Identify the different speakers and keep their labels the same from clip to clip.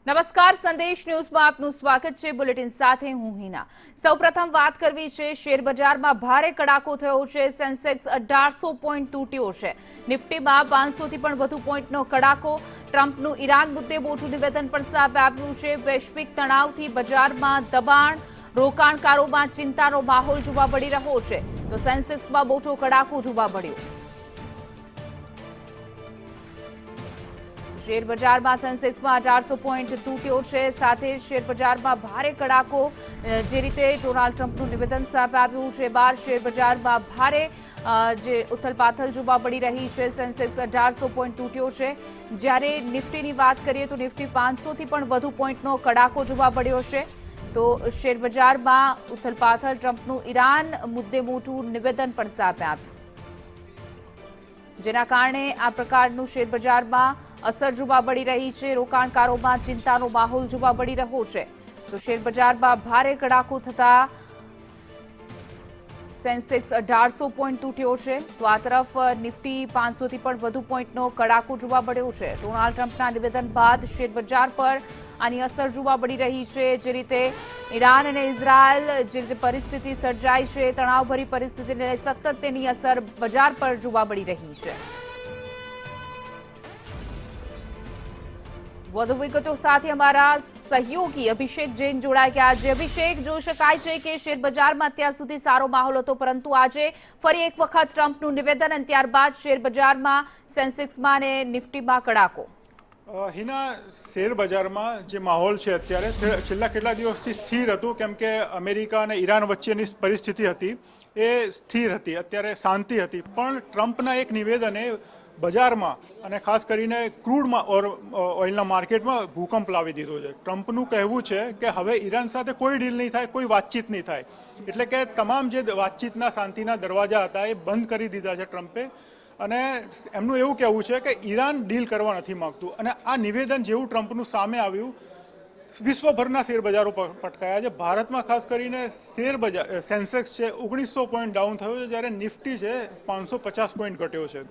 Speaker 1: નમસ્કાર, સંદેશ ન્યૂઝમાં આપનું સ્વાગત છે। બુલેટિન સાથે હું હિના। સૌપ્રથમ વાત કરવી છે શેર બજારમાં ભારે કડાકો થયો છે। સેન્સેક્સ 1800 પોઈન્ટ તૂટ્યો છે। નિફ્ટીમાં 500 થી પણ વધુ પોઈન્ટનો કડાકો। ટ્રમ્પનું ઈરાન મુદ્દે મોટું નિવેદન પણ સામે આવ્યું છે। વૈશ્વિક તણાવથી બજારમાં દબાણ, રોકાણકારોમાં ચિંતાનો માહોલ જોવા મળી રહ્યો છે। તો સેન્સેક્સમાં મોટો કડાકો જોવા મળ્યો। શેર બજારમાં સેન્સેક્સમાં 1800 પોઈન્ટ તૂટ્યો છે। સાથે શેર બજારમાં ભારે કડાકો, જે રીતે ડોનાલ્ડ ટ્રમ્પનું નિવેદન સામે આવ્યું છે બાદ શેર બજારમાં ભારે જે ઉથલપાથલ જોવા મળી રહી છે। સેન્સેક્સ 1800 પોઈન્ટ તૂટ્યો છે, જ્યારે નિફ્ટીની વાત કરીએ તો નિફ્ટી 500 થી પણ વધુ પોઈન્ટનો કડાકો જોવા મળ્યો છે। તો શેર બજારમાં ઉથલપાથલ, ટ્રમ્પનું ઈરાન મુદ્દે મોટું નિવેદન પણ સામે આવ્યું, જેના કારણે આ પ્રકારનું શેર બજારમાં અસર જોવા મળી રહી છે। રોકાણકારોમાં ચિંતાનો માહોલ જોવા મળી રહ્યો છે। તો શેર બજારમાં ભારે કડાકો થતા સેન્સેક્સ 1800 પોઈન્ટ તૂટ્યો છે। તો આ તરફ નિફ્ટી 500 થી પણ વધુ પોઈન્ટનો કડાકો જોવા મળ્યો છે। ડોનાલ્ડ ટ્રમ્પના નિવેદન બાદ શેર બજાર પર આની અસર જોવા મળી રહી છે। જે રીતે ઈરાન અને ઇઝરાયલ જે રીતે પરિસ્થિતિ સર્જાઈ છે, તણાવભરી પરિસ્થિતિને સતત તેની અસર બજાર પર જોવા મળી રહી છે। વધુ વિગતો સાથે અમારા સહયોગી અભિષેક જૈન જોડાઈ ગયા છે। અભિષેક, જોઈ શકાય છે કે શેર બજારમાં અત્યાર સુધી સારો માહોલ હતો, પરંતુ આજે ફરી એક વખત ટ્રમ્પનું નિવેદન અને ત્યારબાદ શેર બજારમાં સેન્સેક્સમાં અને નિફ્ટીમાં કડાકો।
Speaker 2: હિના, શેર બજારમાં જે માહોલ છે અત્યારે છેલ્લા કેટલા દિવસથી સ્થિર હતું, કેમ કે અમેરિકા અને ઈરાન વચ્ચેની પરિસ્થિતિ હતી એ સ્થિર હતી, અત્યારે શાંતિ હતી। પણ ટ્રમ્પના એક નિવેદને બજારમાં અને ખાસ કરીને ક્રૂડ ઓઇલના માર્કેટમાં ભૂકંપ લાવી દીધો છે। ટ્રમ્પનું કહેવું છે કે હવે ઈરાન સાથે કોઈ ડીલ નહીં થાય, કોઈ વાતચીત નહીં થાય, એટલે કે તમામ જે વાતચીતના શાંતિના દરવાજા હતા એ બંધ કરી દીધા છે ટ્રમ્પે। અને એમનું એવું કહેવું છે કે ઈરાન ડીલ કરવા નથી માંગતું। અને આ નિવેદન જેવું ટ્રમ્પનું સામે આવ્યું, વિશ્વભરના શેર બજારો પટકાયા છે। ભારતમાં ખાસ કરીને શેર બજાર સેન્સેક્સ છે 1900 પોઈન્ટ ડાઉન થયો છે, જ્યારે નિફ્ટી છે 550 પોઈન્ટ ઘટ્યો છે।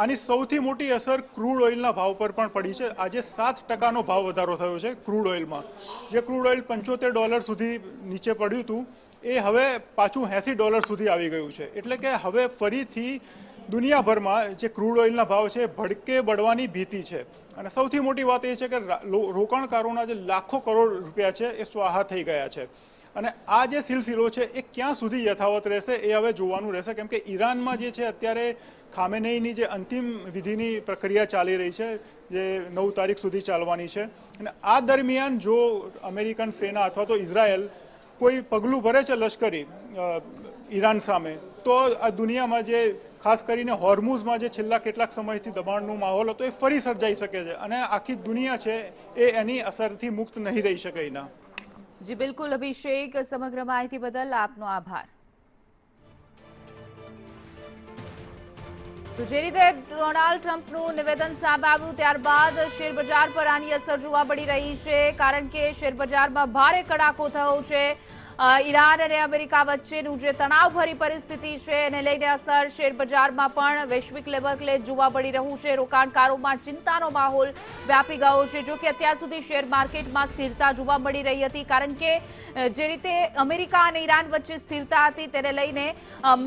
Speaker 2: આની સૌથી મોટી અસર ક્રૂડ ઓઇલના ભાવ પર પણ પડી છે। આજે 7% ભાવ વધારો થયો છે ક્રૂડ ઓઇલમાં। જે ક્રૂડ ઓઇલ $75 સુધી નીચે પડ્યું હતું, એ હવે પાછું $80 સુધી આવી ગયું છે। એટલે કે હવે ફરીથી દુનિયાભરમાં જે ક્રૂડ ઓઇલના ભાવ છે ભડકે બળવાની ભીતિ છે। અને સૌથી મોટી વાત એ છે કે રોકાણકારોના જે લાખો કરોડ રૂપિયા છે એ સ્વાહા થઈ ગયા છે। અને આ જે સિલસિલો છે એ ક્યાં સુધી યથાવત રહેશે એ હવે જોવાનું રહેશે, કેમ કે ઈરાનમાં જે છે અત્યારે ખામેનેઈની જે અંતિમ વિધિની પ્રક્રિયા ચાલી રહી છે, જે 9 તારીખ સુધી ચાલવાની છે। અને આ દરમિયાન જો અમેરિકન સેના અથવા તો ઇઝરાયલ કોઈ પગલું ભરે છે લશ્કરી ઈરાન સામે, તો આ દુનિયામાં જે ખાસ કરીને હોર્મુઝમાં જે છેલ્લા કેટલાક સમયથી દબાણનો માહોલ હતો એ ફરી સર્જાઈ શકે છે, અને આખી દુનિયા છે એ એની અસરથી મુક્ત નહીં રહી શકે। એના
Speaker 1: જી બિલકુલ અભિષેક, સમગ્ર માહિતી બદલ આપનો આભાર। તો જે રીતે ડોનાલ્ડ ટ્રમ્પનું નિવેદન સામે આવ્યું ત્યારબાદ શેર બજાર પર આની અસર જોવા મળી રહી છે, કારણ કે શેર બજારમાં ભારે કડાકો થયો છે। ઈરાન અને અમેરિકા વચ્ચેનું જે તણાવભરી પરિસ્થિતિ છે એને લઈને અસર શેર બજારમાં પણ વૈશ્વિક લેવલે જોવા મળી રહ્યું છે। રોકાણકારોમાં ચિંતાનો માહોલ વ્યાપી ગયો છે। જો કે અત્યાર સુધી શેર માર્કેટમાં સ્થિરતા જોવા મળી રહી હતી, કારણ કે જે રીતે અમેરિકા અને ઈરાન વચ્ચે સ્થિરતા હતી તેને લઈને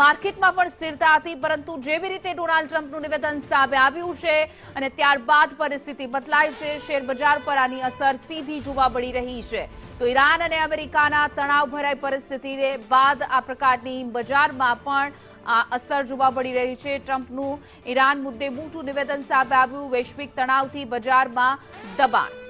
Speaker 1: માર્કેટમાં પણ સ્થિરતા હતી, પરંતુ જેવી રીતે ડોનાલ્ડ ટ્રમ્પનું નિવેદન સામે આવ્યું છે અને ત્યારબાદ પરિસ્થિતિ બદલાઈ છે, શેર બજાર પર આની અસર સીધી જોવા મળી રહી છે। તો ઈરાન અને અમેરિકાના તણાવભરાઈ પરિસ્થિતિને બાદ આ પ્રકારની બજારમાં પણ આ અસર જોવા મળી રહી છે। ટ્રમ્પનું ઈરાન મુદ્દે મોટું નિવેદન સામે આવ્યું, વૈશ્વિક તણાવથી બજારમાં દબાણ।